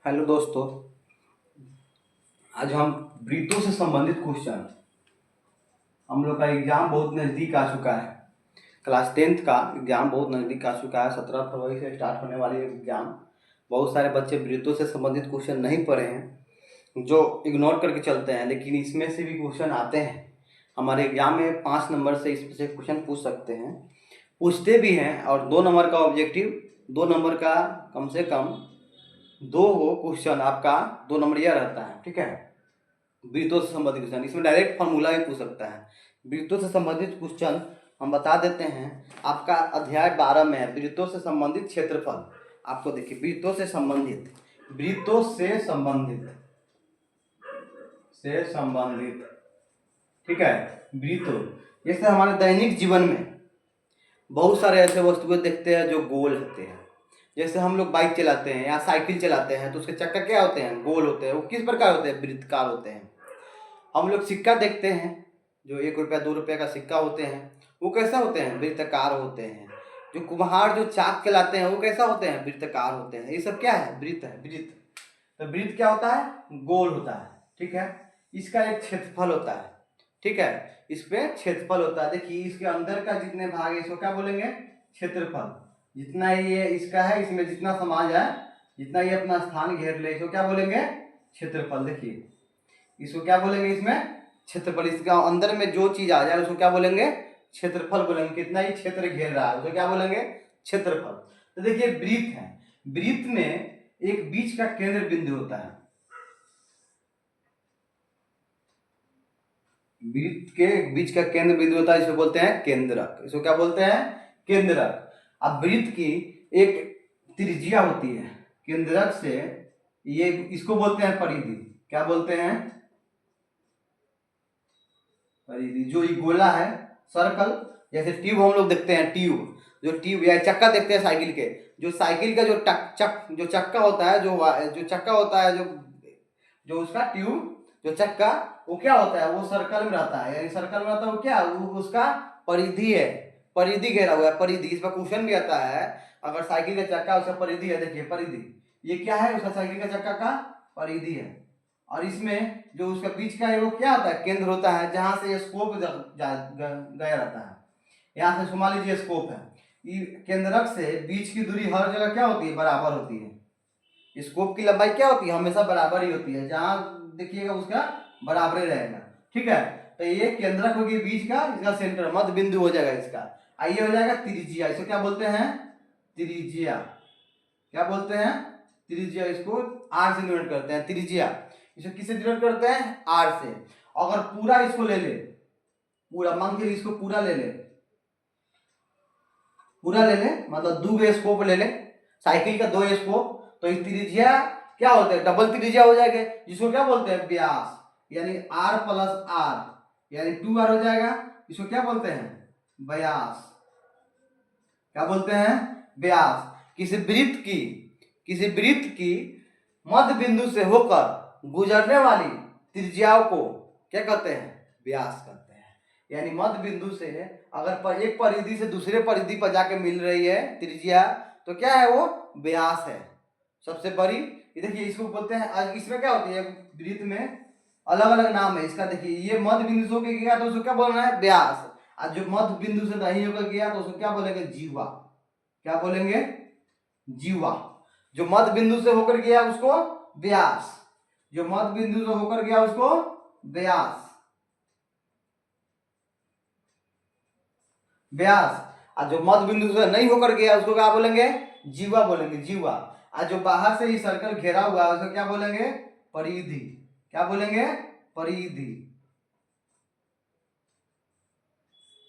Hello दोस्तों। आज हम वृत्तों से संबंधित क्वेश्चन, हम लोग का एग्जाम बहुत नज़दीक आ चुका है। क्लास 10th का एग्जाम बहुत नज़दीक आ चुका है। 17 फरवरी से स्टार्ट होने वाली एग्जाम। बहुत सारे बच्चे वृत्तों से संबंधित क्वेश्चन नहीं पढ़े हैं, जो इग्नोर करके चलते हैं, लेकिन इसमें से भी क्वेश्चन आते हैं। हमारे एग्जाम में 5 नंबर से इससे क्वेश्चन पूछ सकते हैं, पूछते भी हैं। और 2 नंबर का ऑब्जेक्टिव, 2 नंबर का कम से कम 2 क्वेश्चन आपका 2 नंबर यह रहता है। ठीक है, वृत्तों से संबंधित क्वेश्चन, इसमें डायरेक्ट फॉर्मूला भी पूछ सकता है। वृत्तों से संबंधित क्वेश्चन हम बता देते हैं। आपका अध्याय 12 में है वृत्तों से संबंधित क्षेत्रफल। आपको देखिए, वृत्तों से संबंधित, वृत्तों से संबंधित, ठीक है। वृत्तों, जैसे हमारे दैनिक जीवन में बहुत सारे ऐसे वस्तुएं देखते हैं जो गोल होते हैं। जैसे हम लोग बाइक चलाते हैं या साइकिल चलाते हैं तो उसके चक्का क्या होते हैं? गोल होते हैं। वो किस प्रकार होते हैं? वृत्ताकार होते हैं। हम लोग सिक्का देखते हैं, जो 1 रुपया 2 रुपये का सिक्का होते हैं, वो कैसा होते हैं? वृत्ताकार होते हैं। जो कुम्हार जो चाक चलाते हैं वो कैसा होते हैं? वृत्ताकार होते हैं। ये सब क्या है? वृत्त है। वृत्त, तो वृत्त क्या होता है? गोल होता है। ठीक है, इसका एक क्षेत्रफल होता है। ठीक है, इस पे क्षेत्रफल होता है। देखिए, इसके अंदर का जितने भाग है इसको क्या बोलेंगे? क्षेत्रफल। जितना ये इसका है, इसमें जितना समा जाए, जितना ये अपना स्थान घेर ले, इसको क्या बोलेंगे? क्षेत्रफल। देखिए, इसको क्या बोलेंगे? इसमें क्षेत्रफल। इसका अंदर में जो चीज आ जाए उसको क्या बोलेंगे? क्षेत्रफल बोलेंगे। कितना ही क्षेत्र घेर रहा है उसको क्या बोलेंगे? क्षेत्रफल। तो देखिए, वृत्त है, वृत्त में एक बीच का केंद्र बिंदु होता है। वृत्त के बीच का केंद्र बिंदु होता है, इसको बोलते हैं केंद्रक। इसको क्या बोलते हैं? केंद्रक। अब वृत्त की एक त्रिज्या होती है। केंद्रक से ये, इसको बोलते हैं परिधि। क्या बोलते हैं? परिधि। जो ये गोला है, सर्कल, जैसे ट्यूब हम लोग देखते हैं, ट्यूब, जो ट्यूब या चक्का देखते हैं साइकिल के, जो साइकिल का जो चक्का होता है, जो चक्का होता है, जो उसका ट्यूब, जो चक्का, वो क्या होता है? वो सर्कल में रहता है। यानी सर्कल में रहता है वो क्या? वो उसका परिधि है। परिधि घेरा हुआ है। परिधि, इस पर क्वेश्चन भी आता है। अगर साइकिल का चक्का, उसका परिधि है। देखिए, परिधि ये क्या है? उसका साइकिल का चक्का का परिधि है। और इसमें जो उसका बीच का है वो क्या होता है? केंद्र होता है, जहां से स्कोप गया रहता है। यहाँ से मान लीजिए स्कोप है, केंद्रक से बीच की दूरी हर जगह क्या होती है? बराबर होती है। स्कोप की लंबाई क्या होती है? हमेशा बराबर ही होती है। जहां देखिएगा उसका बराबर ही रहेगा। ठीक है, तो ये केंद्रक होगी बीच का, इसका सेंटर, मध्य बिंदु हो जाएगा इसका। आइए, हो जाएगा त्रिज्या। इसको क्या बोलते हैं? त्रिज्या। क्या बोलते हैं? त्रिज्या। इसको आर से डिनोट करते हैं, त्रिज्या। इसको किससे डिनोट करते हैं? आर से। अगर पूरा इसको ले ले, पूरा मान के इसको पूरा ले ले, पूरा ले ले, मतलब 2 स्कोप ले ले, साइकिल का 2 स्कोप, तो इस त्रिज्या क्या होता है? डबल त्रिज्या हो जाएगा, जिसको क्या बोलते हैं? व्यास। यानी आर प्लस आर यानी 2r हो जाएगा। इसको क्या बोलते हैं? व्यास। क्या बोलते हैं? व्यास। किसी वृत्त की मध्य बिंदु से होकर गुजरने वाली त्रिज्याओं को क्या कहते हैं? व्यास कहते हैं। यानी मध्य बिंदु से अगर एक परिधि से दूसरे परिधि पर जाके मिल रही है त्रिज्या, तो क्या है? वो व्यास है, सबसे बड़ी। देखिए, इसको बोलते हैं, इसमें क्या होती है? वृत्त में अलग अलग नाम है इसका। देखिए, ये मध्य बिंदु से होकर गया तो उसको क्या बोलना है? व्यास। और जो मध्य बिंदु से नहीं होकर गया तो उसको क्या बोलेंगे? जीवा। क्या बोलेंगे? जीवा। जो मध्य बिंदु से होकर गया उसको व्यास, जो मध्य बिंदु से होकर गया उसको व्यास, व्यास। और जो मध्य बिंदु से नहीं होकर गया उसको क्या बोलेंगे? जीवा बोलेंगे, जीवा। और जो बाहर से ही सर्कल घेरा हुआ है उसको क्या बोलेंगे? परिधि। क्या बोलेंगे? परिधि।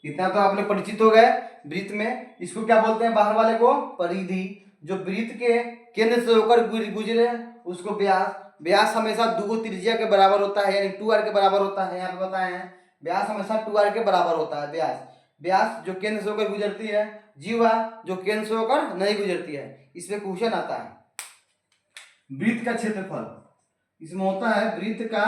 इतना तो आपने परिचित हो गए वृत्त में। इसको क्या बोलते हैं? बाहर वाले को परिधि। जो वृत्त के केंद्र से होकर गुजरे उसको व्यास। व्यास हमेशा 2 त्रिज्या के बराबर होता है, यानी 2r के बराबर होता है। यहाँ पे बताए हैं, व्यास हमेशा 2r के बराबर होता है। व्यास, व्यास जो केंद्र से होकर गुजरती है, जीवा जो केंद्र से होकर नहीं गुजरती है। इसमें क्वेश्चन आता है वृत्त का क्षेत्रफल। इसमें होता है वृत्त का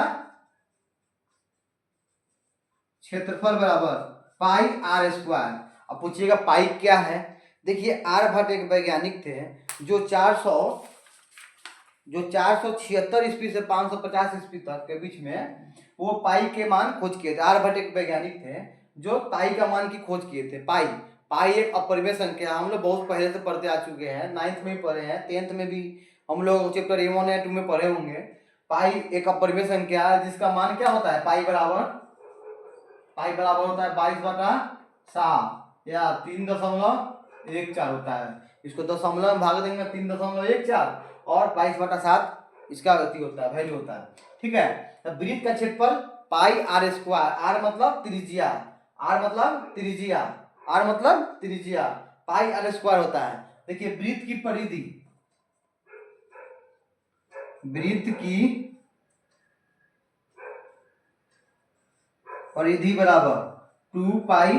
क्षेत्रफल बराबर पाई आर स्क्वायर। अब पूछिएगा पाई क्या है? देखिए, आर्यभट्ट एक वैज्ञानिक थे जो जो 476 ईस्वी से 550 ईस्वी तक के बीच में वो पाई के मान खोज किए थे। आर्यभट्ट एक वैज्ञानिक थे जो पाई का मान की खोज किए थे। पाई पाई एक अपरिमेय संख्या, हम लोग बहुत पहले से पढ़ते आ चुके हैं, 9th में भी पढ़े हैं, 10th में भी हम लोग चैप्टर A1 या 2 में पढ़े होंगे। पाई एक अपरिमेय संख्या है जिसका मान क्या होता है, पाई बराबर होता है 22/7 या 3.14 होता है। इसको दशमलव में भाग देंगे 3.14 और 22/7 इसका गति होता है, वैल्यू होता है। ठीक है, तो वृत्त का क्षेत्रफल पाई आर स्क्वायर, आर मतलब त्रिज्या, पाई आर स्क्वायर होता है। देखिए वृत्त की परिधि बराबर 2 पाई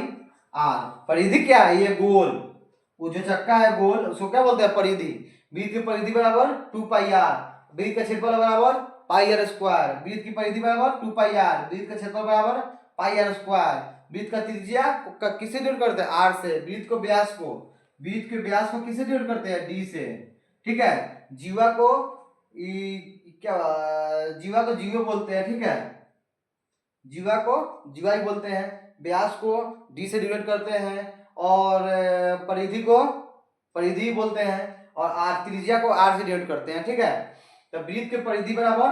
आर। परिधि क्या है, ये गोल, वो जो चक्का है गोल उसको क्या बोलते हैं, परिधि। वृत्त की परिधि बराबर 2 पाई आर, वृत्त का क्षेत्रफल बराबर पाई आर स्क्वायर, वृत्त की परिधि बराबर 2 पाई आर, वृत्त का क्षेत्रफल बराबर पाई आर स्क्वायर। वृत्त का त्रिज्या किससे डिवाइड करते हैं, आर से। वृत्त के व्यास को किससे डिवाइड करते हैं, डी से। ठीक है, जीवा को जीवा बोलते हैं। ठीक है, जीवा को जीवा ही बोलते हैं, व्यास को डी से डिवाइड करते हैं और परिधि को परिधि बोलते हैं और आर त्रिज्या को आर से डिवाइड करते हैं। ठीक है, तो वृत्त के परिधि बराबर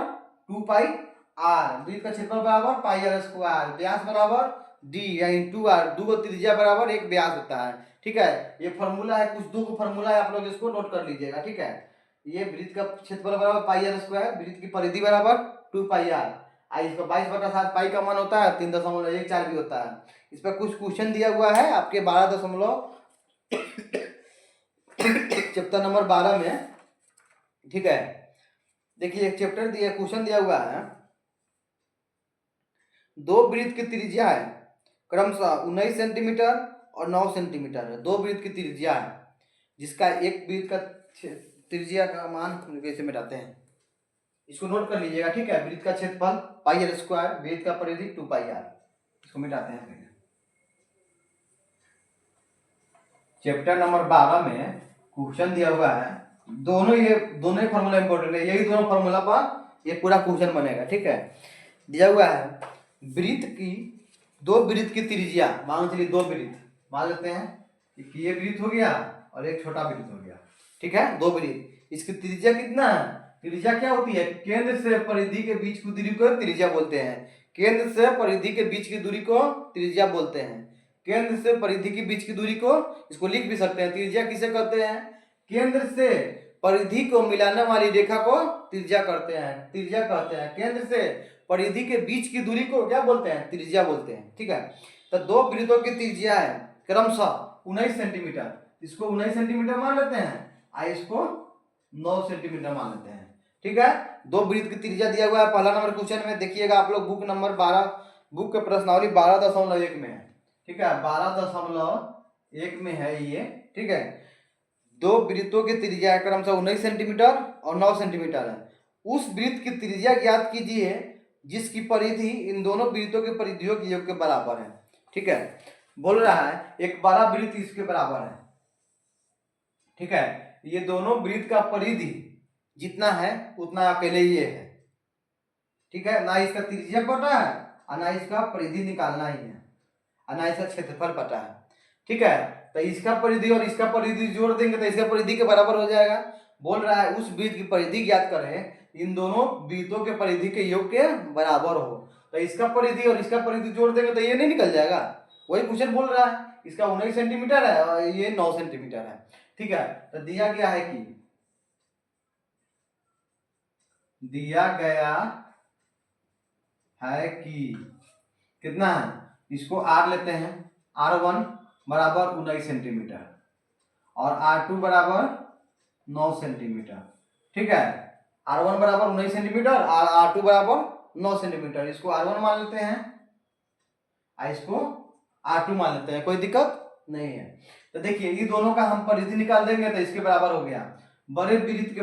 2 पाई आर, वृत्त का क्षेत्रफल बराबर पाई आर स्क्वायर, व्यास बराबर डी या इंटू आर, 2 त्रिज्या बराबर 1 व्यास होता है। ठीक है, ये फॉर्मूला है, कुछ 2 फॉर्मूला है, आप लोग इसको नोट कर लीजिएगा। ठीक है, ये वृत्त का क्षेत्रफल बराबर पाई आर स्क्वायर, वृत्त की परिधि बराबर 2 पाई आर, इसका 22/7 पाई का मान होता है 3.14 भी होता है। इस पर कुछ क्वेश्चन दिया हुआ है आपके 12 चैप्टर नंबर 12 में। ठीक है, देखिए एक चैप्टर दिया, क्वेश्चन दिया हुआ है, दो वृत्त की त्रिज्या है क्रमशः 19 सेंटीमीटर और 9 सेंटीमीटर है। दो वृत्त की त्रिज्या है जिसका एक वृत्त का त्रिज्या का मान कैसे मिटाते हैं, इसको नोट कर लीजिएगा। ठीक है, वृत्त का क्षेत्रफल पाई आर स्क्वायर, वृत्त का परिधि 2 पाई आर, इसको मिटाते हैं पहले। चैप्टर नंबर 12 में क्वेश्चन दिया हुआ है, दोनों ही फॉर्मूला इंपॉर्टेंट है, यही दोनों फॉर्मूला पर ये पूरा क्वेश्चन बनेगा। ठीक है, दिया हुआ है दो वृत्त की त्रिज्या, मान चलिए दो वृत्त मान लेते हैं कि ये वृत्त हो गया और एक छोटा वृत्त हो गया। ठीक है, दो वृत्त, इसकी त्रिज्या कितना है, त्रिज्या क्या होती है, केंद्र से परिधि के बीच की दूरी को त्रिज्या बोलते हैं। केंद्र से परिधि के बीच की दूरी को त्रिज्या बोलते हैं। केंद्र से परिधि के बीच की दूरी को, इसको लिख भी सकते हैं, त्रिज्या किसे कहते हैं, केंद्र से परिधि को मिलाने वाली रेखा को त्रिज्या कहते हैं। केंद्र से परिधि के बीच की दूरी को क्या बोलते हैं, त्रिज्या बोलते हैं। ठीक है, तो दो वृत्तों की त्रिज्या है क्रमशः 19 सेंटीमीटर, इसको 19 सेंटीमीटर मान लेते हैं, इसको 9 सेंटीमीटर मान लेते हैं। ठीक है, दो वृत्त की त्रिज्या दिया हुआ है पहला नंबर क्वेश्चन में। देखिएगा आप लोग बुक नंबर 12, बुक के प्रश्नावली 12.1 में है। ठीक है, 12.1 में है ये। ठीक है, दो वृत्तों की त्रिज्या क्रमशः 19 सेंटीमीटर और 9 सेंटीमीटर है। उस वृत्त की त्रिज्या ज्ञात कीजिए जिसकी परिधि इन दोनों वृत्तों की परिधियों के योग के बराबर है। ठीक है, बोल रहा है एक बड़ा वृत्त इसके बराबर है। ठीक है, ये दोनों वृत्त का परिधि जितना है उतना अकेले ही है। ठीक है, ना इसका त्रिज्या पता है और ना इसका परिधि निकालना ही है और ना इसका क्षेत्रफल पता है। ठीक है, तो इसका परिधि और इसका परिधि जोड़ देंगे तो इसका परिधि के बराबर हो जाएगा। बोल रहा है उस वृत्त की परिधि ज्ञात करें इन दोनों वृत्तों के परिधि के योग के बराबर हो। तो इसका परिधि और इसका परिधि जोड़ देंगे तो ये नहीं निकल जाएगा, वही क्वेश्चन बोल रहा है। इसका 19 सेंटीमीटर है और ये 9 सेंटीमीटर है। ठीक है, तो दिया गया है कि कितना है, इसको आर लेते हैं, R1 बराबर 19 सेंटीमीटर और R2 बराबर 9 सेंटीमीटर। ठीक है, R1 बराबर 19 सेंटीमीटर और R2 बराबर 9 सेंटीमीटर, इसको R1 मान लेते हैं, इसको R2 मान लेते हैं, कोई दिक्कत नहीं है। तो देखिए ये दोनों का हम परिधि निकाल देंगे तो इसके बराबर हो गया। बड़े वृत्त की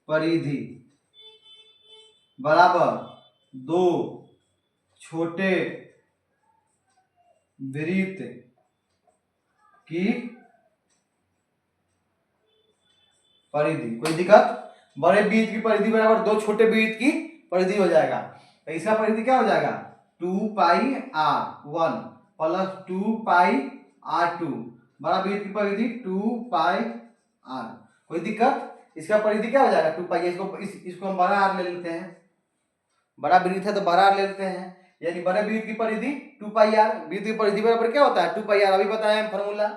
परिधि बराबर दो छोटे वृत्त की परिधि, कोई दिक्कत? बड़े वृत्त की परिधि बराबर दो छोटे वृत्त की परिधि हो जाएगा। तो इसका परिधि क्या हो जाएगा? 2πr1 प्लस 2πr2, बड़ा वृत्त की परिधि 2πr, कोई दिक्कत? इसका परिधि क्या हो जाएगा? 2π। इसको हम बड़ा आर ले लेते हैं, बड़ा वृत्त है तो बड़ा आर ले लेते हैं, यानी बड़े वृत्त की परिधि 2πr, वृत्त की परिधि बराबर क्या होता है? 2πr, अभी बताया हम फॉर्मूला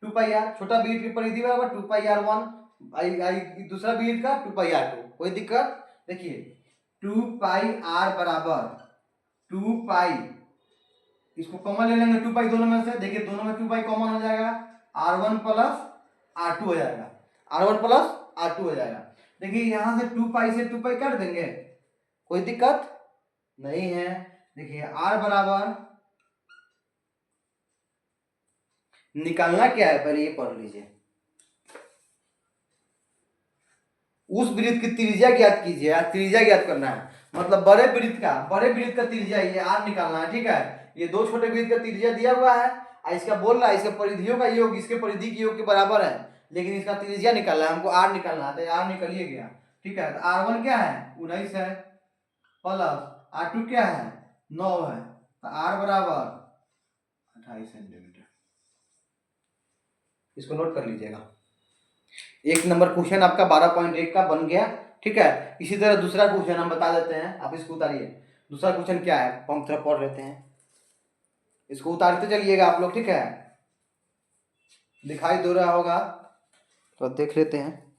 2πr। छोटा वृत्त की परिधि बराबर 2πr1, दूसरा वृत्त का 2πr2, कोई दिक्कत? देखिए 2πr बराबर 2π, इसको कॉमन ले लेंगे 2π दोनों में से, देखिए दोनों में 2π कॉमन हो जाएगा, r1 प्लस r2 हो जाएगा, r1 प्लस r2 हो जाएगा। देखिए यहां से 2π से 2π काट देंगे, कोई दिक्कत नहीं है। देखिए r बराबर, निकालना क्या है पहले ये पढ़ लीजिए। उस वृत्त की त्रिज्या ज्ञात कीजिए, त्रिज्या ज्ञात करना है, मतलब बड़े वृत्त का त्रिज्या ये r निकालना है, ठीक है। ये दो छोटे वृत्त का त्रिज्या दिया हुआ है और इसका बोल रहा है इसके परिधियों का योग इसके परिधि के योग के बराबर है, लेकिन इसका त्रिज्या निकालना है, हमको r निकालना है, तो r निकलिए गया, ठीक है। तो r1 क्या है? 19 है, प्लस r2 क्या है? 9 है, तो r बराबर 28 सेंटीमीटर। इसको नोट कर लीजिएगा। एक नंबर क्वेश्चन आपका 12.1 का बन गया, ठीक है। इसी तरह दूसरा क्वेश्चन हम बता देते हैं, आप इसको उतारिए। दूसरा क्वेश्चन क्या है हम थोड़ा पढ़ लेते हैं, इसको उतारते चलिएगा आप लोग, ठीक है। दिखाई दे रहा होगा तो देख लेते हैं।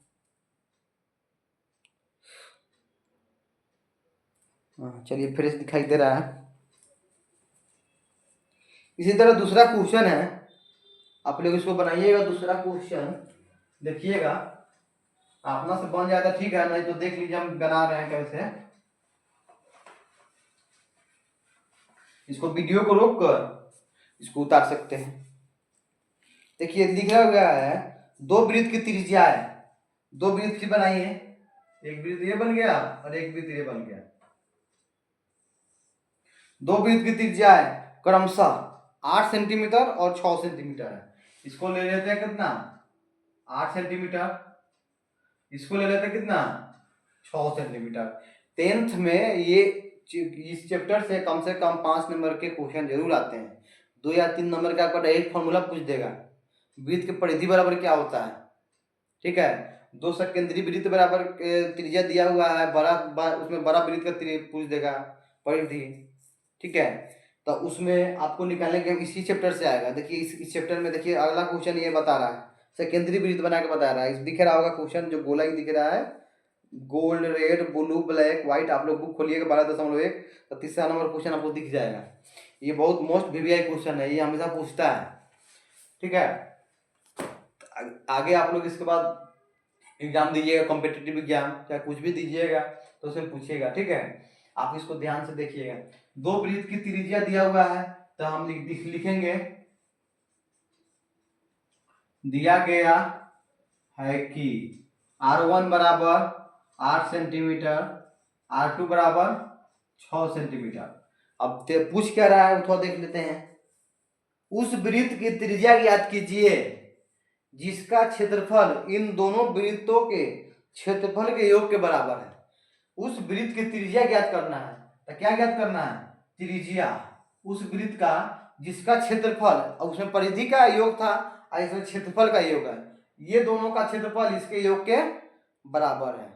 चलिए फिर दिखाई दे रहा है। इसी तरह दूसरा क्वेश्चन है, आप लोग इसको बनाइएगा। दूसरा क्वेश्चन देखिएगा, अपना से बन जाता ठीक है, नहीं तो देख लीजिए हम बना रहे हैं कैसे। इसको वीडियो को रोक कर इसको उतार सकते हैं। देखिए लिखा गया है दो वृत्त की त्रिज्या है, दो वृत्त की बनाइए, एक वृत्त ये बन गया और एक वृत्त ये बन गया। दो वृत्त की त्रिज्या है क्रमशः 8 सेंटीमीटर और 6 सेंटीमीटर है। इसको ले लेते हैं कितना? 8 सेंटीमीटर। इसको ले लेते हैं कितना? 6 सेंटीमीटर। 10th में ये इस चैप्टर से कम 5 नंबर के क्वेश्चन जरूर आते हैं। 2 या 3 नंबर का आपका डायरेक्ट फॉर्मूला पूछ देगा। वृत्त की परिधि बराबर क्या होता है, ठीक है। दो सकेंद्रीय वृत्त बराबर त्रिज्या दिया हुआ है, उसमें बड़ा वृत्त का पूछ देगा परिधि, ठीक है। तो उसमें आपको निकालने के इसी चैप्टर से आएगा। देखिए इस चैप्टर में देखिए अगला क्वेश्चन ये बता रहा है, सेकेंडरी वृत्त बना के बता रहा है। दिख रहा होगा क्वेश्चन जो गोला ही दिख रहा है, gold, red, blue, black, white. आप लोग बुक खोलिएगा 12.1, तो तीसरा नंबर क्वेश्चन आपको दिख जाएगा। ये बहुत मोस्ट वीवीआई क्वेश्चन है, ये हमेशा पूछता है, ठीक है। आगे आप लोग इसके बाद एग्जाम दीजिएगा, कॉम्पिटिटिव एग्जाम चाहे कुछ भी दीजिएगा तो उसमें पूछेगा, ठीक है। आप इसको ध्यान से देखिएगा। दो वृत्त की त्रिज्या दिया हुआ है, तो हम लिखेंगे दिया गया है कि r1 बराबर 8 सेंटीमीटर, r2 बराबर 6 सेंटीमीटर। अब पूछ क्या रहा है वो थोड़ा देख लेते हैं। उस वृत्त की त्रिज्या ज्ञात कीजिए जिसका क्षेत्रफल इन दोनों वृत्तों के क्षेत्रफल के योग के बराबर है। उस वृत्त की त्रिज्या ज्ञात करना है, तो क्या ज्ञात करना है? त्रिज्या उस वृत्त का जिसका क्षेत्रफल, उसमें परिधि का योग था और इसमें क्षेत्रफल का योग है। ये दोनों का क्षेत्रफल इसके योग के बराबर है।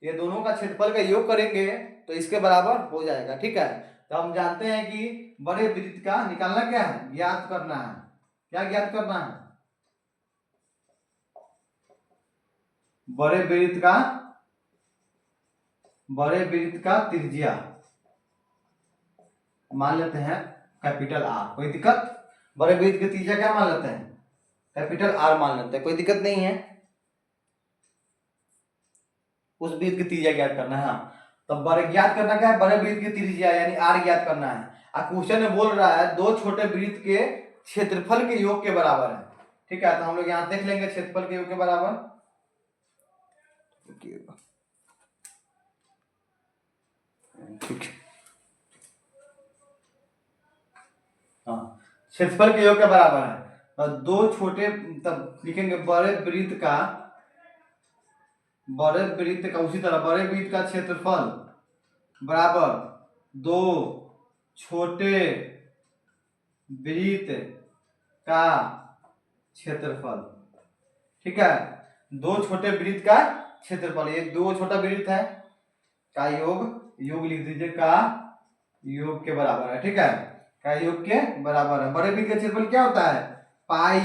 ये दोनों का क्षेत्रफल का योग करेंगे तो इसके बराबर हो जाएगा, ठीक है। तो हम जानते हैं कि बड़े वृत्त का निकालना क्या है, ज्ञात करना है। क्या ज्ञात करना है? बड़े वृत्त का त्रिज्या मान लेते हैं कैपिटल आर, कोई दिक्कत? बड़े वृत्त की त्रिज्या क्या मान लेते हैं? कैपिटल आर मान लेते हैं, कोई दिक्कत नहीं है। उस वृत्त की त्रिज्या ज्ञात करना है। तो बड़े ज्ञात करना क्या है? बड़े वृत्त की त्रिज्या यानी आर ज्ञात करना है। और क्वेश्चन में बोल रहा है दो छोटे वृत्त के क्षेत्रफल के योग के बराबर है, ठीक है। तो हम लोग यहाँ देख लेंगे क्षेत्रफल के योग के बराबर, ठीक है। हाँ, क्षेत्रफल के योग के बराबर है। और दो छोटे, तब लिखेंगे बड़े वृत्त का बड़े वृत्त का उसी तरह बड़े वृत्त का क्षेत्रफल बराबर 2 छोटे वृत्त का क्षेत्रफल। ठीक है, 2 छोटे वृत्त का क्षेत्रफल, ये 2 छोटा वृत्त है का योग लिख दीजिए, का योग के बराबर है। ठीक है, का योग के बराबर है। बड़े वृत्त का क्षेत्रफल क्या होता है? पाई,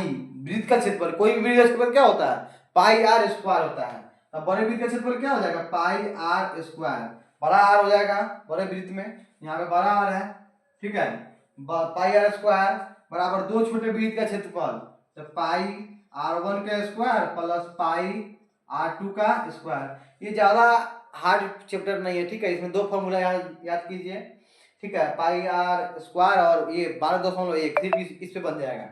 वृत्त का क्षेत्रफल, कोई भी वृत्त का क्षेत्रफल क्या होता है? पाई आर स्क्वायर होता है। अब बड़े वृत्त का क्षेत्रफल क्या हो जाएगा? पाई आर स्क्वायर, बड़ा आर हो जाएगा बड़े वृत्त में, यहाँ पे बड़ा आर है। ठीक है, पाई आर स्क्वायर बराबर 2 छोटे वृत्त का क्षेत्रफल, तो पाई r1 का स्क्वायर प्लस पाई r2 का स्क्वायर। ये ज्यादा हार्ड चैप्टर नहीं है। ठीक है, इसमें 2 फॉर्मूला याद कीजिए। ठीक है, पाई आर स्क्वायर और ये 12.1 सिर्फ इस पे बन जाएगा,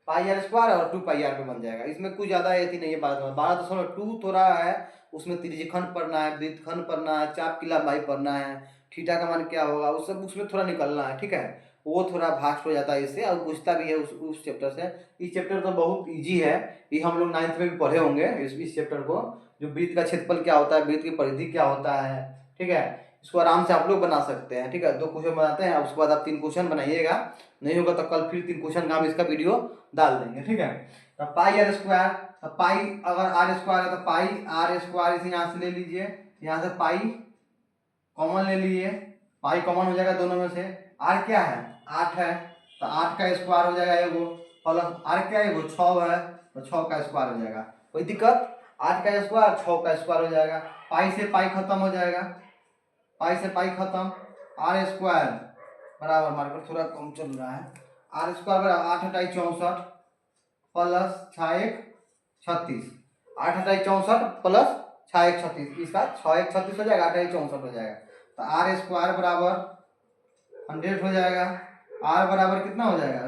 पाई आर स्क्वायर और 2 पाई आर पे बन जाएगा। इसमें कुछ ज्यादा ऐसी नहीं है। 12.2 थोड़ा है, उसमें त्रिज्यखंड पढ़ना है, वृत्तखंड पढ़ना है, चाप की लंबाई पढ़ना है, थीटा का मान क्या होगा, उस सब उसमें थोड़ा निकलना है। ठीक है, वो थोड़ा भास्ट हो जाता है इससे, और पूछता भी है उस चैप्टर से। ये चैप्टर तो बहुत इजी है, ये हम लोग 9th में भी पढ़े होंगे इस चैप्टर को, जो वृत्त का क्षेत्रफल क्या होता है, वृत्त की परिधि क्या होता है। ठीक है, इसको आराम से आप लोग बना सकते हैं। ठीक है, 2 क्वेश्चन बनाते हैं, उसके बाद आप 3 क्वेश्चन बनाइएगा, नहीं होगा तो कल फिर 3 क्वेश्चन का हम इसका वीडियो डाल देंगे। ठीक है, तो पाई आर स्क्वायर, तो पाई अगर आर स्क्वायर है तो पाई आर स्क्वायर इसे यहाँ से ले लीजिए, यहाँ से पाई कॉमन ले लीजिए, पाई कॉमन हो जाएगा दोनों में से। आर क्या है? 8 है, तो 8 का स्क्वायर हो जाएगा एगो, प्लस आर क्या है? एगो 6 है, तो 6 का स्क्वायर हो जाएगा। कोई दिक्कत? 8 का स्क्वायर 6 का स्क्वायर हो जाएगा, पाई से पाई खत्म हो जाएगा, पाई से पाई खत्म, आर स्क्वायर बराबर, मार्कर थोड़ा कम चल रहा है, आर स्क्वायर बराबर 8 अठाई 64 प्लस 6 1 36, 8 अठाई 64 प्लस 6 1 36, इसका 6 1 36 हो जाएगा, 8 1 64 हो जाएगा, तो आर स्क्वायर बराबर 100 हो जाएगा। आर बराबर कितना हो जाएगा?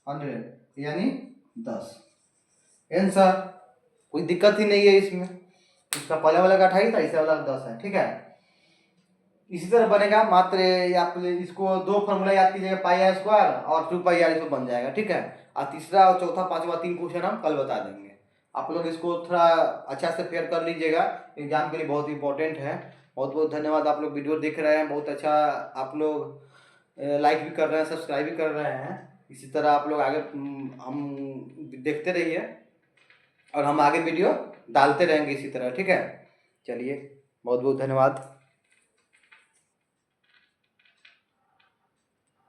√100 यानी 10। आंसर, कोई दिक्कत ही नहीं है इसमें। इसका पहले वाला का 28 था, इसे वाला 10 है। ठीक है, इसी तरह बनेगा, मात्र आप इसको 2 फॉर्मूला याद कीजिएगा, पाई आर स्क्वायर और 2 पाई आर, इसको बन जाएगा। ठीक है, और तीसरा और चौथा पांचवा 3 क्वेश्चन हम कल बता देंगे। आप लोग इसको थोड़ा अच्छा से फेयर कर लीजिएगा, एग्जाम के लिए बहुत इंपॉर्टेंट है। बहुत बहुत धन्यवाद, आप लोग वीडियो देख रहे हैं, बहुत अच्छा, आप लोग लाइक भी कर रहे हैं, सब्सक्राइब भी कर रहे हैं। इसी तरह आप लोग आगे हम देखते रहिए, और हम आगे वीडियो डालते रहेंगे इसी तरह। ठीक है, चलिए, बहुत बहुत धन्यवाद।